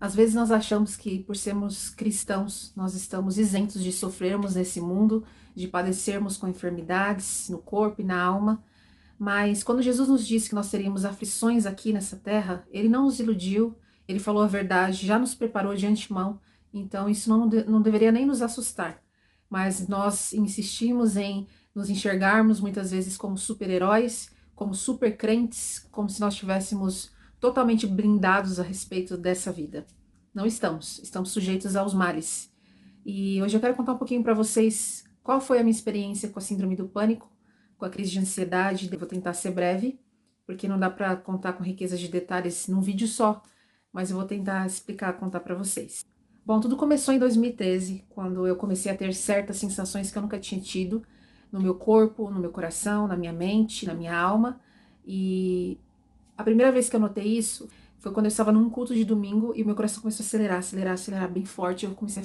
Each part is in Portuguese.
Às vezes nós achamos que por sermos cristãos, nós estamos isentos de sofrermos nesse mundo, de padecermos com enfermidades no corpo e na alma, mas quando Jesus nos disse que nós teríamos aflições aqui nessa terra, ele não nos iludiu, ele falou a verdade, já nos preparou de antemão, então isso não deveria nem nos assustar. Mas nós insistimos em nos enxergarmos muitas vezes como super-heróis, como super crentes, como se nós estivéssemos totalmente blindados a respeito dessa vida. Não estamos, estamos sujeitos aos males. E hoje eu quero contar um pouquinho para vocês qual foi a minha experiência com a síndrome do pânico, com a crise de ansiedade. Eu vou tentar ser breve, porque não dá para contar com riqueza de detalhes num vídeo só, mas eu vou tentar explicar, contar para vocês. Bom, tudo começou em 2013, quando eu comecei a ter certas sensações que eu nunca tinha tido no meu corpo, no meu coração, na minha mente, na minha alma. E a primeira vez que eu notei isso foi quando eu estava num culto de domingo e o meu coração começou a acelerar, acelerar, acelerar bem forte. Eu comecei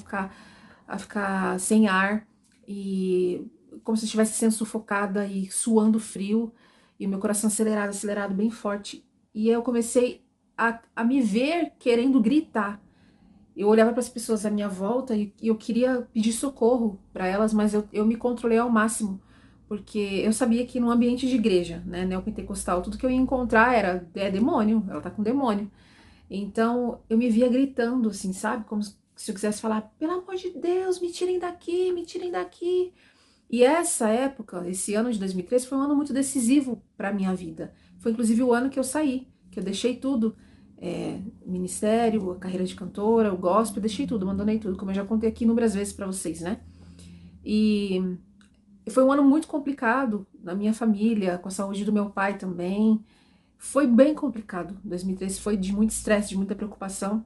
a ficar sem ar e como se eu estivesse sendo sufocada e suando frio e o meu coração acelerado, acelerado bem forte. E eu comecei a me ver querendo gritar. Eu olhava para as pessoas à minha volta e eu queria pedir socorro para elas, mas eu me controlei ao máximo, porque eu sabia que num ambiente de igreja, né, neopentecostal, tudo que eu ia encontrar era demônio, ela tá com demônio. Então eu me via gritando, assim, sabe? Como se eu quisesse falar: pelo amor de Deus, me tirem daqui, me tirem daqui. E essa época, esse ano de 2013, foi um ano muito decisivo para a minha vida. Foi inclusive o ano que eu saí, que eu deixei tudo, ministério, a carreira de cantora, o gospel, eu deixei tudo, abandonei tudo, como eu já contei aqui inúmeras vezes para vocês, né? E foi um ano muito complicado na minha família, com a saúde do meu pai também. Foi bem complicado. 2013 foi de muito estresse, de muita preocupação.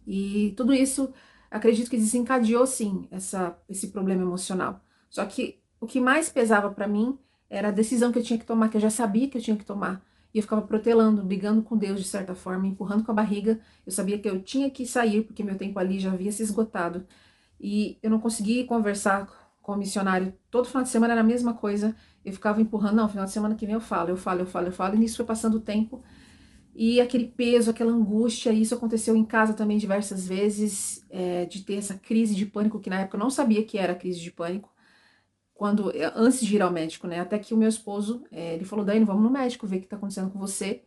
E tudo isso, acredito que desencadeou, sim, esse problema emocional. Só que o que mais pesava para mim era a decisão que eu tinha que tomar, que eu já sabia que eu tinha que tomar. E eu ficava protelando, brigando com Deus de certa forma, empurrando com a barriga. Eu sabia que eu tinha que sair, porque meu tempo ali já havia se esgotado. E eu não conseguia conversar com o missionário. Todo final de semana era a mesma coisa. Eu ficava empurrando, não, final de semana que vem eu falo, eu falo, eu falo, eu falo. E nisso foi passando o tempo. E aquele peso, aquela angústia, isso aconteceu em casa também diversas vezes, de ter essa crise de pânico, que na época eu não sabia que era crise de pânico, antes de ir ao médico, né? Até que o meu esposo, ele falou: Daiane, vamos no médico ver o que tá acontecendo com você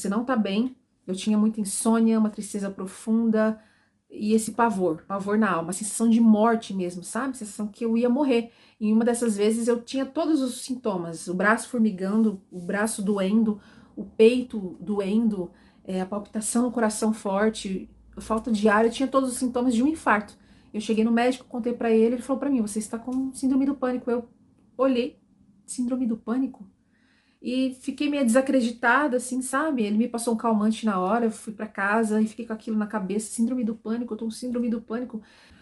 não tá bem. Eu tinha muita insônia, uma tristeza profunda e esse pavor na alma, a sensação de morte mesmo, sabe? A sensação que eu ia morrer. E em uma dessas vezes eu tinha todos os sintomas: o braço formigando, o braço doendo, o peito doendo, a palpitação no coração forte, falta de ar. Eu tinha todos os sintomas de um infarto. Eu cheguei no médico, contei pra ele, ele falou pra mim: você está com síndrome do pânico. Eu olhei: síndrome do pânico? E fiquei meio desacreditada, assim, sabe? Ele me passou um calmante na hora, eu fui pra casa e fiquei com aquilo na cabeça: síndrome do pânico, eu tô com síndrome do pânico.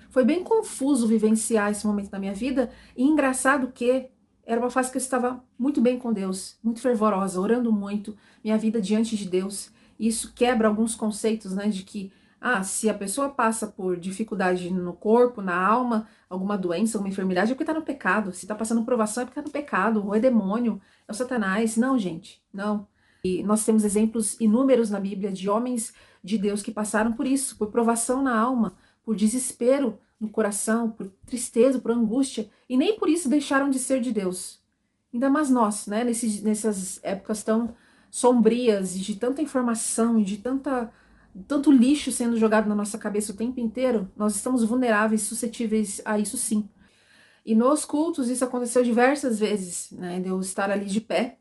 Foi bem confuso vivenciar esse momento na minha vida, e engraçado que era uma fase que eu estava muito bem com Deus, muito fervorosa, orando muito, minha vida diante de Deus. E isso quebra alguns conceitos, né, de que, se a pessoa passa por dificuldade no corpo, na alma, alguma doença, alguma enfermidade, é porque tá no pecado. Se tá passando provação, é porque tá no pecado, ou é demônio, é o Satanás. Não, gente, não. E nós temos exemplos inúmeros na Bíblia de homens de Deus que passaram por isso, por provação na alma, por desespero no coração, por tristeza, por angústia, e nem por isso deixaram de ser de Deus. Ainda mais nós, né, nessas épocas tão sombrias, e de tanta informação, e de tanto lixo sendo jogado na nossa cabeça o tempo inteiro, nós estamos vulneráveis, suscetíveis a isso, sim. E nos cultos isso aconteceu diversas vezes, né, de eu estar ali de pé,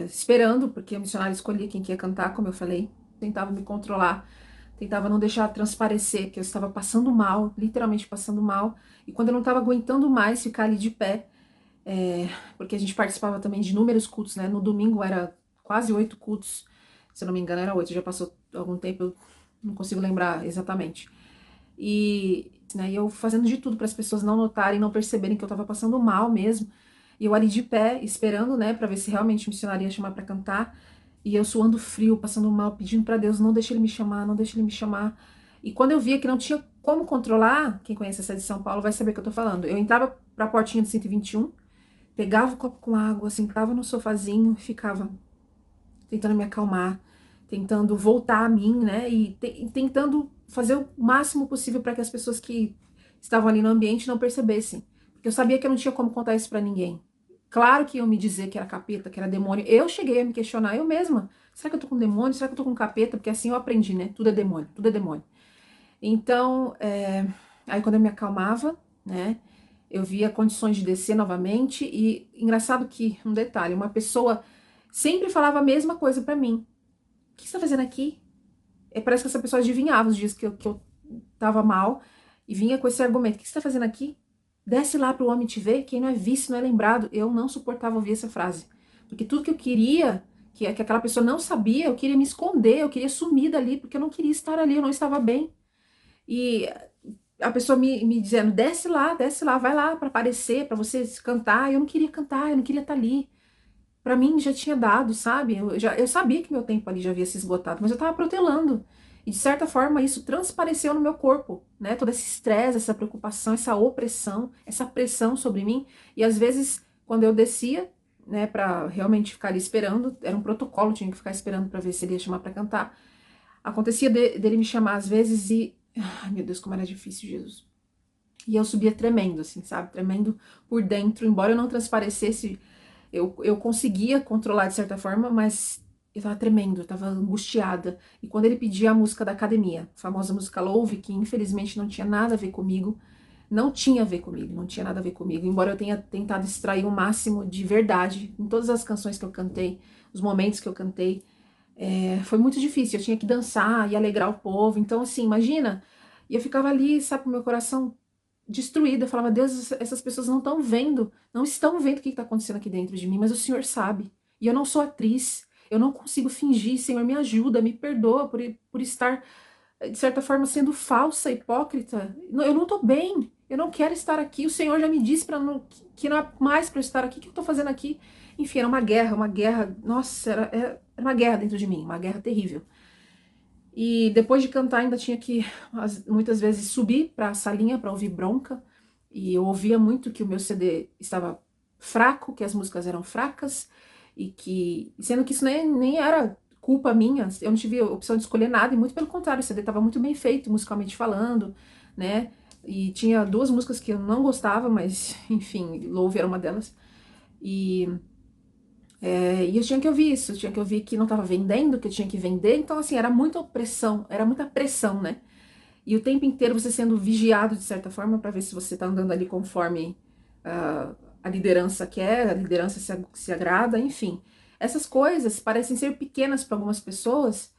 esperando, porque o missionário escolhia quem que ia cantar, como eu falei, tentava me controlar, tentava não deixar transparecer que eu estava passando mal, literalmente passando mal, e quando eu não estava aguentando mais ficar ali de pé, porque a gente participava também de inúmeros cultos, né? No domingo era quase 8 cultos, se eu não me engano era 8, já passou algum tempo, eu não consigo lembrar exatamente. E, né, eu fazendo de tudo para as pessoas não notarem, não perceberem que eu estava passando mal mesmo. E eu ali de pé, esperando, né, para ver se realmente o missionário ia chamar para cantar. E eu suando frio, passando mal, pedindo para Deus: não deixe ele me chamar, não deixe ele me chamar. E quando eu via que não tinha como controlar, quem conhece essa de São Paulo vai saber o que eu tô falando. Eu entrava para a portinha do 121, pegava o copo com água, sentava no sofazinho e ficava tentando me acalmar, tentando voltar a mim, né? E tentando fazer o máximo possível para que as pessoas que estavam ali no ambiente não percebessem. Porque eu sabia que eu não tinha como contar isso para ninguém. Claro que iam me dizer que era capeta, que era demônio. Eu cheguei a me questionar eu mesma. Será que eu tô com demônio? Será que eu tô com capeta? Porque assim eu aprendi, né? Tudo é demônio, tudo é demônio. Então, aí quando eu me acalmava, né? Eu via condições de descer novamente. E engraçado que, um detalhe, uma pessoa sempre falava a mesma coisa para mim. O que você tá fazendo aqui? Parece que essa pessoa adivinhava os dias que eu tava mal e vinha com esse argumento. O que você tá fazendo aqui? Desce lá pro homem te ver. Quem não é visto não é lembrado. Eu não suportava ouvir essa frase. Porque tudo que eu queria, que aquela pessoa não sabia, eu queria me esconder, eu queria sumir dali, porque eu não queria estar ali, eu não estava bem. E a pessoa me dizendo, desce lá, vai lá para aparecer, para você cantar. Eu não queria cantar, eu não queria estar ali. Para mim já tinha dado, sabe? Eu sabia que meu tempo ali já havia se esgotado, mas eu tava protelando. E de certa forma isso transpareceu no meu corpo, né? Todo esse estresse, essa preocupação, essa opressão, essa pressão sobre mim. E às vezes, quando eu descia, né, para realmente ficar ali esperando, era um protocolo, tinha que ficar esperando para ver se ele ia chamar para cantar. Acontecia dele me chamar às vezes e, ai meu Deus, como era difícil, Jesus. E eu subia tremendo, assim, sabe? Tremendo por dentro, embora eu não transparecesse, eu conseguia controlar de certa forma, mas eu tava tremendo, eu tava angustiada. E quando ele pedia a música da academia, a famosa música Louve, que infelizmente não tinha nada a ver comigo, não tinha a ver comigo, não tinha nada a ver comigo, embora eu tenha tentado extrair o máximo de verdade em todas as canções que eu cantei, os momentos que eu cantei, foi muito difícil, eu tinha que dançar e alegrar o povo, então assim, imagina, e eu ficava ali, sabe, com o meu coração destruída. Eu falava, Deus, essas pessoas não estão vendo, não estão vendo o que está acontecendo aqui dentro de mim, mas o Senhor sabe. E eu não sou atriz, eu não consigo fingir, Senhor, me ajuda, me perdoa por estar, de certa forma, sendo falsa, hipócrita. Eu não estou bem, eu não quero estar aqui, o Senhor já me disse que não é mais para eu estar aqui, o que eu estou fazendo aqui? Enfim, era uma guerra, nossa, era uma guerra dentro de mim, uma guerra terrível. E depois de cantar, ainda tinha que muitas vezes subir para a salinha para ouvir bronca. E eu ouvia muito que o meu CD estava fraco, que as músicas eram fracas, e que, sendo que isso nem era culpa minha, eu não tive a opção de escolher nada, e muito pelo contrário, o CD estava muito bem feito, musicalmente falando, né? E tinha duas músicas que eu não gostava, mas enfim, Louve era uma delas. E e eu tinha que ouvir isso, eu tinha que ouvir que não estava vendendo, que eu tinha que vender. Então, assim, era muita opressão, era muita pressão, né? E o tempo inteiro você sendo vigiado de certa forma para ver se você está andando ali conforme a liderança quer, a liderança se agrada, enfim. Essas coisas parecem ser pequenas para algumas pessoas,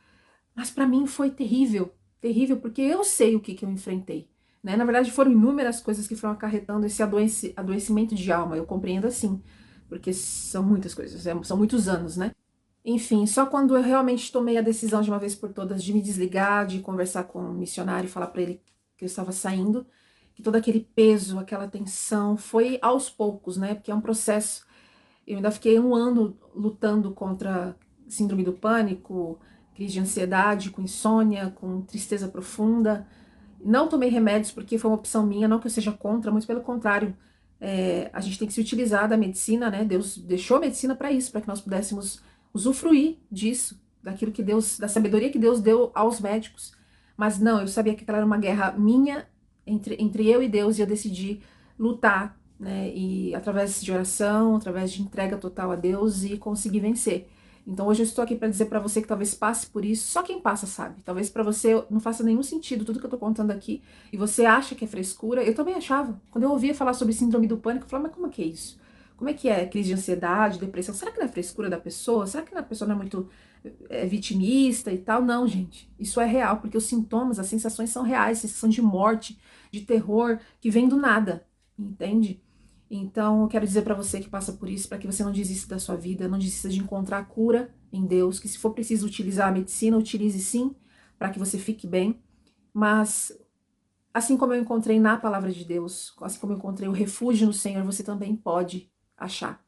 mas para mim foi terrível, terrível, porque eu sei o que eu enfrentei. Né? Na verdade, foram inúmeras coisas que foram acarretando esse adoecimento de alma, eu compreendo assim, porque são muitas coisas, são muitos anos, né? Enfim, só quando eu realmente tomei a decisão de uma vez por todas de me desligar, de conversar com o missionário e falar para ele que eu estava saindo, que todo aquele peso, aquela tensão foi aos poucos, né? Porque é um processo. Eu ainda fiquei um ano lutando contra síndrome do pânico, crise de ansiedade, com insônia, com tristeza profunda. Não tomei remédios porque foi uma opção minha, não que eu seja contra, muito pelo contrário. A gente tem que se utilizar da medicina, né? Deus deixou a medicina para isso, para que nós pudéssemos usufruir disso, daquilo que Deus, da sabedoria que Deus deu aos médicos. Mas não, eu sabia que aquela era uma guerra minha entre eu e Deus, e eu decidi lutar, né? E através de oração, através de entrega total a Deus, e conseguir vencer. Então hoje eu estou aqui para dizer para você que talvez passe por isso, só quem passa sabe. Talvez para você não faça nenhum sentido tudo que eu tô contando aqui e você acha que é frescura. Eu também achava. Quando eu ouvia falar sobre síndrome do pânico, eu falava, mas como é que é isso? Como é que é crise de ansiedade, depressão? Será que não é frescura da pessoa? Será que a pessoa não é muito vitimista e tal? Não, gente. Isso é real, porque os sintomas, as sensações são reais, sensação de morte, de terror, que vem do nada, entende? Então, eu quero dizer para você que passa por isso, para que você não desista da sua vida, não desista de encontrar a cura em Deus, que se for preciso utilizar a medicina, utilize sim, para que você fique bem. Mas, assim como eu encontrei na palavra de Deus, assim como eu encontrei o refúgio no Senhor, você também pode achar.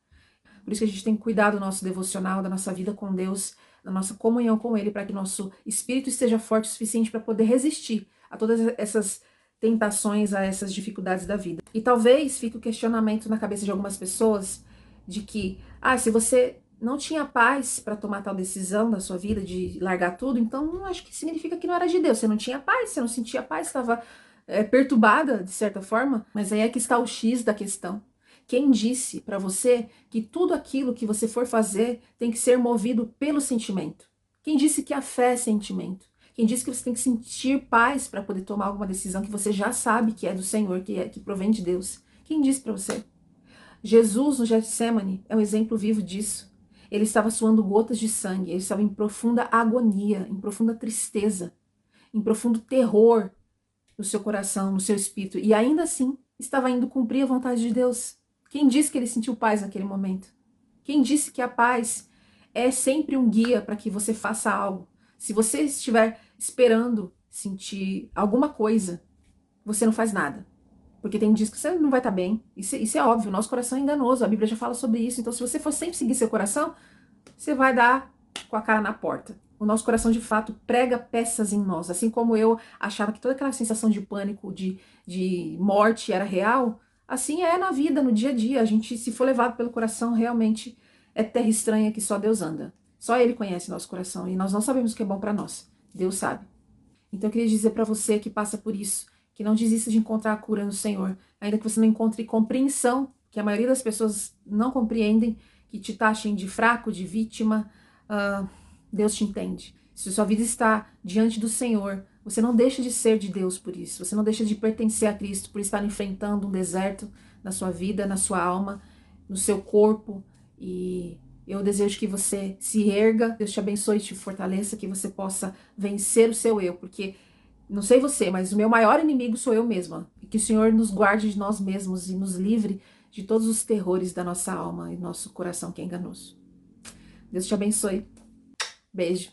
Por isso que a gente tem que cuidar do nosso devocional, da nossa vida com Deus, da nossa comunhão com Ele, para que nosso espírito esteja forte o suficiente para poder resistir a todas essas tentações, a essas dificuldades da vida. E talvez fique o questionamento na cabeça de algumas pessoas de que, se você não tinha paz para tomar tal decisão da sua vida, de largar tudo, então acho que significa que não era de Deus. Você não tinha paz, você não sentia paz, estava perturbada de certa forma, mas aí é que está o X da questão. Quem disse para você que tudo aquilo que você for fazer tem que ser movido pelo sentimento? Quem disse que a fé é sentimento? Quem disse que você tem que sentir paz para poder tomar alguma decisão que você já sabe que é do Senhor, que provém de Deus? Quem disse para você? Jesus no Getsemane é um exemplo vivo disso. Ele estava suando gotas de sangue, ele estava em profunda agonia, em profunda tristeza, em profundo terror no seu coração, no seu espírito, e ainda assim estava indo cumprir a vontade de Deus. Quem disse que ele sentiu paz naquele momento? Quem disse que a paz é sempre um guia para que você faça algo? Se você estiver esperando sentir alguma coisa, você não faz nada. Porque tem dias que você não vai estar bem. Isso é óbvio, o nosso coração é enganoso. A Bíblia já fala sobre isso. Então, se você for sempre seguir seu coração, você vai dar com a cara na porta. O nosso coração, de fato, prega peças em nós. Assim como eu achava que toda aquela sensação de pânico, de morte era real, assim é na vida, no dia a dia. A gente, se for levado pelo coração, realmente é terra estranha que só Deus anda. Só Ele conhece nosso coração e nós não sabemos o que é bom para nós. Deus sabe. Então eu queria dizer para você que passa por isso, que não desista de encontrar a cura no Senhor, ainda que você não encontre compreensão, que a maioria das pessoas não compreendem, que te taxem de fraco, de vítima, Deus te entende. Se sua vida está diante do Senhor, você não deixa de ser de Deus por isso, você não deixa de pertencer a Cristo por estar enfrentando um deserto na sua vida, na sua alma, no seu corpo, e eu desejo que você se erga, Deus te abençoe e te fortaleça, que você possa vencer o seu eu, porque não sei você, mas o meu maior inimigo sou eu mesma. E que o Senhor nos guarde de nós mesmos e nos livre de todos os terrores da nossa alma e nosso coração que é enganoso. Deus te abençoe. Beijo.